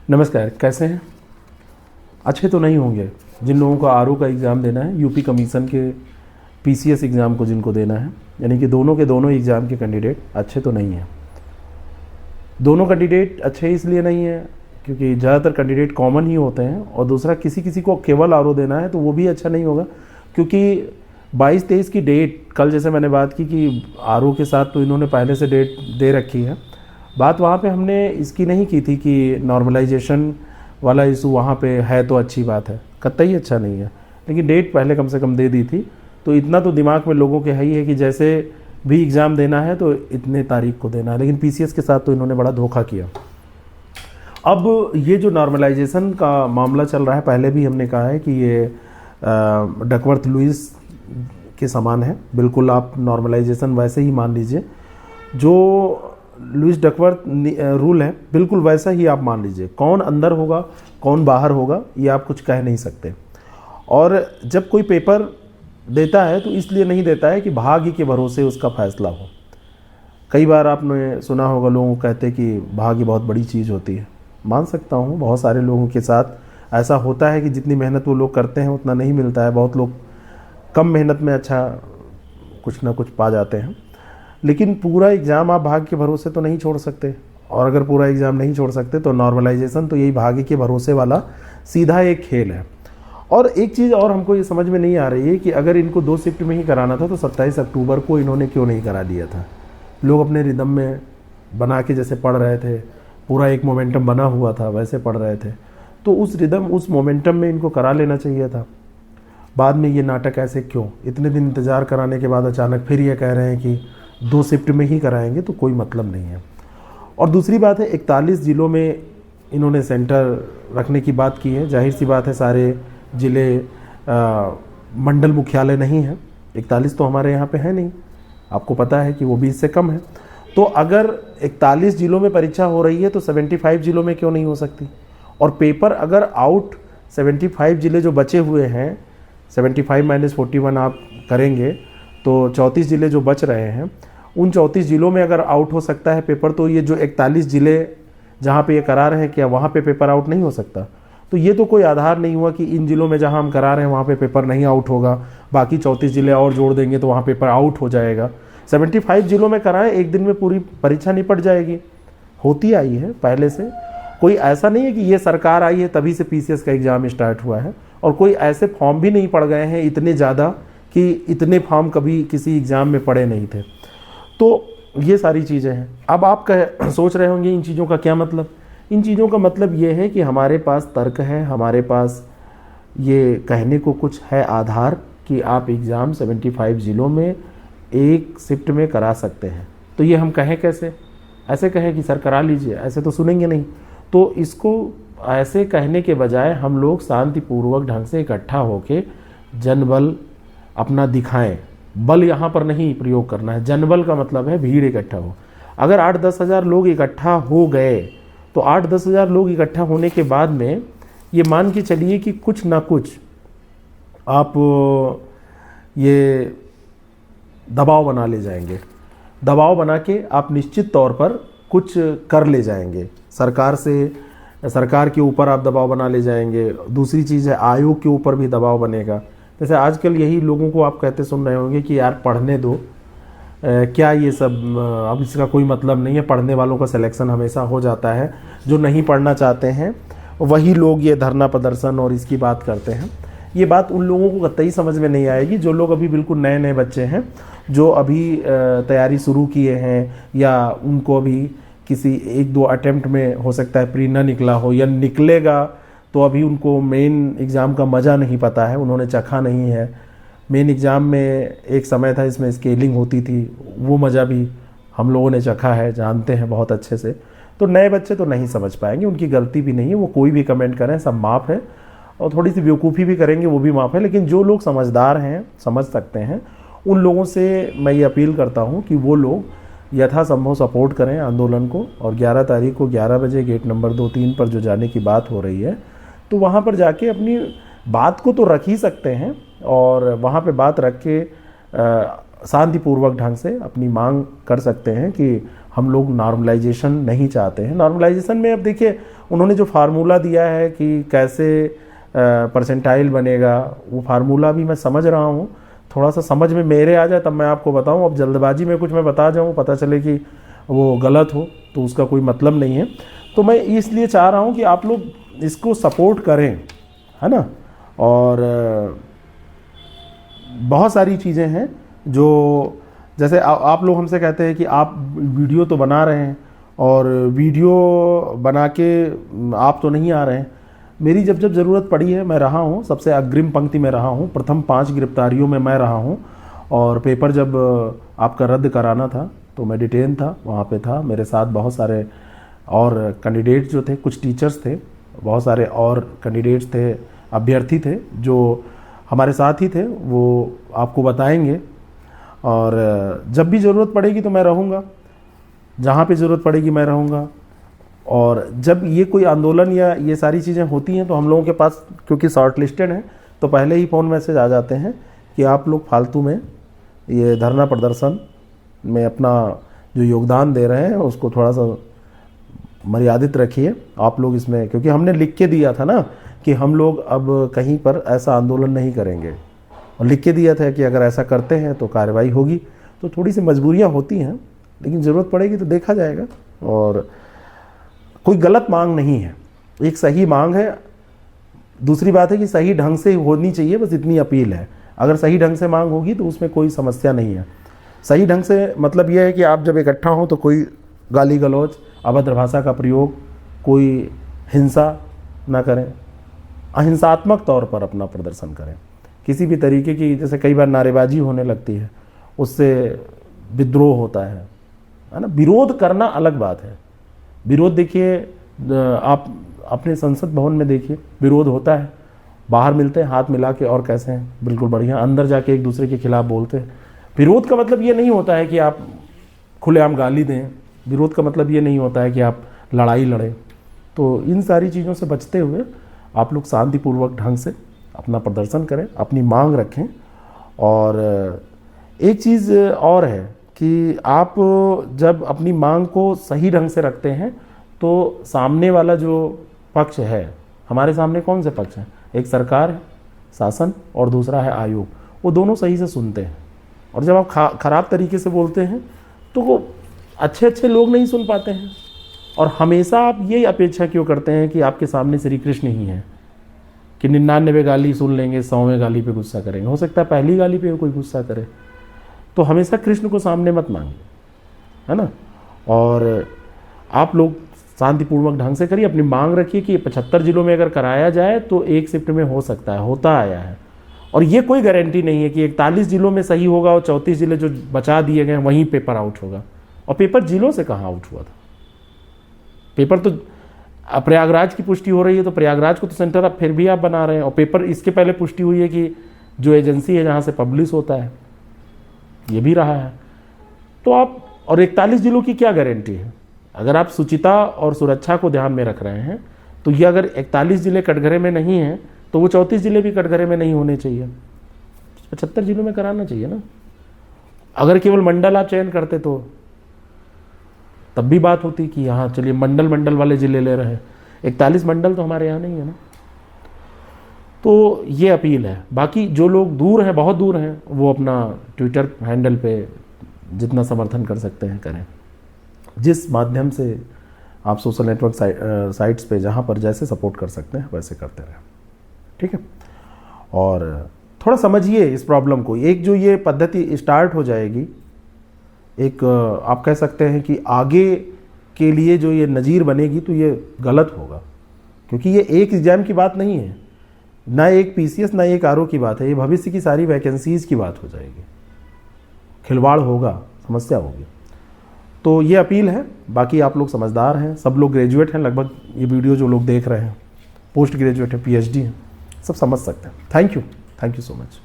नमस्कार, कैसे हैं? अच्छे तो नहीं होंगे। जिन लोगों को आरओ का एग्ज़ाम देना है, यूपी कमीशन के पीसीएस एग्ज़ाम को जिनको देना है, यानी कि दोनों के दोनों एग्ज़ाम के कैंडिडेट अच्छे तो नहीं हैं। दोनों कैंडिडेट अच्छे इसलिए नहीं हैं क्योंकि ज़्यादातर कैंडिडेट कॉमन ही होते हैं, और दूसरा किसी किसी को केवल आरओ देना है तो वो भी अच्छा नहीं होगा, क्योंकि 22-23 की डेट, कल जैसे मैंने बात की कि आरओ के साथ तो इन्होंने पहले से डेट दे रखी है। बात वहाँ पे हमने इसकी नहीं की थी कि नॉर्मलाइजेशन वाला इशू वहाँ पे है तो अच्छी बात है, कतई अच्छा नहीं है, लेकिन डेट पहले कम से कम दे दी थी। तो इतना तो दिमाग में लोगों के है ही है कि जैसे भी एग्ज़ाम देना है तो इतने तारीख को देना है, लेकिन पीसीएस के साथ तो इन्होंने बड़ा धोखा किया। अब ये जो नॉर्मलाइजेशन का मामला चल रहा है, पहले भी हमने कहा है कि ये डकवर्थ लुईस के समान है। बिल्कुल आप नॉर्मलाइजेशन वैसे ही मान लीजिए, जो लुईस डकवर्थ रूल है बिल्कुल वैसा ही आप मान लीजिए। कौन अंदर होगा कौन बाहर होगा ये आप कुछ कह नहीं सकते। और जब कोई पेपर देता है तो इसलिए नहीं देता है कि भाग्य के भरोसे उसका फैसला हो। कई बार आपने सुना होगा लोगों को कहते कि भाग्य बहुत बड़ी चीज़ होती है। मान सकता हूँ, बहुत सारे लोगों के साथ ऐसा होता है कि जितनी मेहनत वो लोग करते हैं उतना नहीं मिलता है। बहुत लोग कम मेहनत में अच्छा कुछ ना कुछ पा जाते हैं, लेकिन पूरा एग्ज़ाम आप भाग्य के भरोसे तो नहीं छोड़ सकते। और अगर पूरा एग्ज़ाम नहीं छोड़ सकते तो नॉर्मलाइजेशन तो यही भाग्य के भरोसे वाला सीधा एक खेल है। और एक चीज़ और हमको ये समझ में नहीं आ रही है कि अगर इनको 2 शिफ्ट में ही कराना था तो 27 अक्टूबर को इन्होंने क्यों नहीं करा दिया था। लोग अपने रिदम में बना के जैसे पढ़ रहे थे, पूरा एक मोमेंटम बना हुआ था वैसे पढ़ रहे थे, तो उस रिदम उस मोमेंटम में इनको करा लेना चाहिए था। बाद में ये नाटक ऐसे क्यों? इतने दिन इंतज़ार कराने के बाद अचानक फिर ये कह रहे हैं कि 2 शिफ्ट में ही कराएंगे, तो कोई मतलब नहीं है। और दूसरी बात है, 41 ज़िलों में इन्होंने सेंटर रखने की बात की है। जाहिर सी बात है सारे ज़िले मंडल मुख्यालय नहीं हैं, 41 तो हमारे यहाँ पे है नहीं, आपको पता है कि वो 20 से कम है। तो अगर 41 ज़िलों में परीक्षा हो रही है तो 75 ज़िलों में क्यों नहीं हो सकती? और पेपर अगर आउट 75 ज़िले जो बचे हुए हैं, 75 - 41 आप करेंगे तो 34 ज़िले जो बच रहे हैं, उन 34 ज़िलों में अगर आउट हो सकता है पेपर, तो ये जो 41 ज़िले जहाँ पे ये करा रहे हैं क्या वहाँ पे पेपर आउट नहीं हो सकता? तो ये तो कोई आधार नहीं हुआ कि इन ज़िलों में जहाँ हम करा रहे हैं वहाँ पे पेपर नहीं आउट होगा, बाकी 34 ज़िले और जोड़ देंगे तो वहाँ पेपर आउट हो जाएगा। 75 ज़िलों में कराएं, एक दिन में पूरी परीक्षा निपट जाएगी। होती आई है पहले से, कोई ऐसा नहीं है कि ये सरकार आई है तभी से पीसीएस का एग्ज़ाम स्टार्ट हुआ है, और कोई ऐसे फॉर्म भी नहीं पड़ गए हैं इतने ज़्यादा कि इतने फॉर्म कभी किसी एग्ज़ाम में पड़े नहीं थे। तो ये सारी चीज़ें हैं। अब आप सोच रहे होंगे इन चीज़ों का क्या मतलब? इन चीज़ों का मतलब ये है कि हमारे पास तर्क है, हमारे पास ये कहने को कुछ है आधार कि आप एग्ज़ाम 75 ज़िलों में एक शिफ्ट में करा सकते हैं। तो ये हम कहें कैसे? ऐसे कहें कि सर करा लीजिए, ऐसे तो सुनेंगे नहीं। तो इसको ऐसे कहने के बजाय हम लोग शांतिपूर्वक ढंग से इकट्ठा होके जनबल अपना दिखाएं। बल यहाँ पर नहीं प्रयोग करना है। जनबल का मतलब है भीड़ इकट्ठा हो। अगर 8-10 हज़ार लोग इकट्ठा हो गए तो 8-10 हज़ार लोग इकट्ठा होने के बाद में ये मान के चलिए कि कुछ ना कुछ आप ये दबाव बना ले जाएंगे। दबाव बना के आप निश्चित तौर पर कुछ कर ले जाएंगे। सरकार के ऊपर आप दबाव बना ले जाएंगे। दूसरी चीज़ है, आयोग के ऊपर भी दबाव बनेगा। जैसे आजकल यही लोगों को आप कहते सुन रहे होंगे कि यार पढ़ने दो, क्या ये सब, अब इसका कोई मतलब नहीं है। पढ़ने वालों का सिलेक्शन हमेशा हो जाता है, जो नहीं पढ़ना चाहते हैं वही लोग ये धरना प्रदर्शन और इसकी बात करते हैं। ये बात उन लोगों को कतई समझ में नहीं आएगी जो लोग अभी बिल्कुल नए नए बच्चे हैं, जो अभी तैयारी शुरू किए हैं, या उनको अभी किसी 1-2 अटेम्प्ट में हो सकता है प्री ना निकला हो, या निकलेगा तो अभी उनको मेन एग्ज़ाम का मज़ा नहीं पता है, उन्होंने चखा नहीं है। मेन एग्ज़ाम में एक समय था इसमें स्केलिंग होती थी, वो मज़ा भी हम लोगों ने चखा है, जानते हैं बहुत अच्छे से। तो नए बच्चे तो नहीं समझ पाएंगे, उनकी गलती भी नहीं है, वो कोई भी कमेंट करें सब माफ़ है, और थोड़ी सी बेवकूफ़ी भी करेंगे वो भी माफ़ है। लेकिन जो लोग समझदार हैं, समझ सकते हैं, उन लोगों से मैं ये अपील करता हूँ कि वो लोग यथासंभव सपोर्ट करें आंदोलन को। और 11 तारीख को 11 बजे गेट नंबर 2-3 पर जो जाने की बात हो रही है, तो वहाँ पर जाके अपनी बात को तो रख ही सकते हैं, और वहाँ पे बात रख के शांतिपूर्वक ढंग से अपनी मांग कर सकते हैं कि हम लोग नॉर्मलाइजेशन नहीं चाहते हैं। नॉर्मलाइजेशन में अब देखिए उन्होंने जो फार्मूला दिया है कि कैसे परसेंटाइल बनेगा, वो फार्मूला भी मैं समझ रहा हूँ, थोड़ा सा समझ में मेरे आ जाए तब मैं आपको बताऊँ। अब जल्दबाजी में कुछ मैं बता जाऊँ, पता चले कि वो गलत हो, तो उसका कोई मतलब नहीं है। तो मैं इसलिए चाह रहा हूँ कि आप लोग इसको सपोर्ट करें, है ना। और बहुत सारी चीज़ें हैं जो, जैसे आप लोग हमसे कहते हैं कि आप वीडियो तो बना रहे हैं और वीडियो बना के आप तो नहीं आ रहे हैं। मेरी जब जब ज़रूरत पड़ी है मैं रहा हूँ, सबसे अग्रिम पंक्ति में रहा हूँ, प्रथम 5 गिरफ्तारियों में मैं रहा हूँ। और पेपर जब आपका रद्द कराना था तो मैं डिटेन था, वहाँ पे था। मेरे साथ बहुत सारे और कैंडिडेट जो थे, कुछ टीचर्स थे, बहुत सारे और कैंडिडेट्स थे, अभ्यर्थी थे जो हमारे साथ ही थे, वो आपको बताएंगे। और जब भी ज़रूरत पड़ेगी तो मैं रहूँगा, जहाँ पे ज़रूरत पड़ेगी मैं रहूँगा। और जब ये कोई आंदोलन या ये सारी चीज़ें होती हैं तो हम लोगों के पास, क्योंकि शॉर्ट लिस्टेड हैं, तो पहले ही फ़ोन मैसेज आ जाते हैं कि आप लोग फालतू में ये धरना प्रदर्शन में अपना जो योगदान दे रहे हैं उसको थोड़ा सा मर्यादित रखिए आप लोग इसमें, क्योंकि हमने लिख के दिया था ना कि हम लोग अब कहीं पर ऐसा आंदोलन नहीं करेंगे, और लिख के दिया था कि अगर ऐसा करते हैं तो कार्रवाई होगी। तो थोड़ी सी मजबूरियां होती हैं, लेकिन ज़रूरत पड़ेगी तो देखा जाएगा। और कोई गलत मांग नहीं है, एक सही मांग है। दूसरी बात है कि सही ढंग से होनी चाहिए, बस इतनी अपील है। अगर सही ढंग से मांग होगी तो उसमें कोई समस्या नहीं है। सही ढंग से मतलब यह है कि आप जब इकट्ठा हो तो कोई गाली गलौज, अभद्र भाषा का प्रयोग, कोई हिंसा ना करें, अहिंसात्मक तौर पर अपना प्रदर्शन करें। किसी भी तरीके की, जैसे कई बार नारेबाजी होने लगती है, उससे विद्रोह होता है ना। विरोध करना अलग बात है। विरोध देखिए, आप अपने संसद भवन में देखिए, विरोध होता है, बाहर मिलते हैं हाथ मिला के, और कैसे हैं, बिल्कुल बढ़िया, अंदर जाके एक दूसरे के खिलाफ बोलते हैं। विरोध का मतलब ये नहीं होता है कि आप खुलेआम गाली दें, विरोध का मतलब ये नहीं होता है कि आप लड़ाई लड़ें। तो इन सारी चीज़ों से बचते हुए आप लोग शांतिपूर्वक ढंग से अपना प्रदर्शन करें, अपनी मांग रखें। और एक चीज़ और है कि आप जब अपनी मांग को सही ढंग से रखते हैं तो सामने वाला जो पक्ष है, हमारे सामने कौन से पक्ष हैं, एक सरकार है, शासन, और दूसरा है आयोग, वो दोनों सही से सुनते हैं। और जब आप खराब तरीके से बोलते हैं तो वो अच्छे लोग नहीं सुन पाते हैं। और हमेशा आप ये अपेक्षा क्यों करते हैं कि आपके सामने श्री कृष्ण ही हैं कि 99 गाली सुन लेंगे, 100वें गाली पे गुस्सा करेंगे। हो सकता है पहली गाली पे कोई गुस्सा करे, तो हमेशा कृष्ण को सामने मत मांगिए, है ना। और आप लोग शांतिपूर्वक ढंग से करिए, अपनी मांग रखिए कि 75 जिलों में अगर कराया जाए तो एक शिफ्ट में हो सकता है, होता आया है। और ये कोई गारंटी नहीं है कि 41 जिलों में सही होगा और 34 जिले जो बचा दिए गए वहीं पेपर आउट होगा। और पेपर जिलों से कहाँ आउट हुआ था, पेपर तो प्रयागराज की पुष्टि हो रही है, तो प्रयागराज को तो सेंटर अब फिर भी आप बना रहे हैं। और पेपर इसके पहले पुष्टि हुई है कि जो एजेंसी है जहाँ से पब्लिश होता है, ये भी रहा है। तो आप, और 41 जिलों की क्या गारंटी है। अगर आप शुचिता और सुरक्षा को ध्यान में रख रहे हैं तो ये अगर 41 जिले कटघरे में नहीं हैं तो वो 34 जिले भी कटघरे में नहीं होने चाहिए, 75 जिलों में कराना चाहिए ना। अगर केवल मंडल आप चयन करते तो तब भी बात होती कि हाँ चलिए मंडल वाले जिले ले रहे हैं, 41 मंडल तो हमारे यहाँ नहीं है ना। तो ये अपील है। बाकी जो लोग दूर हैं, बहुत दूर हैं, वो अपना ट्विटर हैंडल पे जितना समर्थन कर सकते हैं करें। जिस माध्यम से आप सोशल नेटवर्क साइट्स पे जहाँ पर जैसे सपोर्ट कर सकते हैं वैसे करते रहें, ठीक है। और थोड़ा समझिए इस प्रॉब्लम को। एक जो ये पद्धति स्टार्ट हो जाएगी, एक आप कह सकते हैं कि आगे के लिए जो ये नज़ीर बनेगी, तो ये गलत होगा, क्योंकि ये एक एग्ज़ाम की बात नहीं है, ना एक पीसीएस ना एक आरओ की बात है, ये भविष्य की सारी वैकेंसीज़ की बात हो जाएगी। खिलवाड़ होगा, समस्या होगी। तो ये अपील है। बाकी आप लोग समझदार हैं, सब लोग ग्रेजुएट हैं लगभग, ये वीडियो जो लोग देख रहे हैं पोस्ट ग्रेजुएट है, पीएचडी हैं, सब समझ सकते हैं। Thank you so much.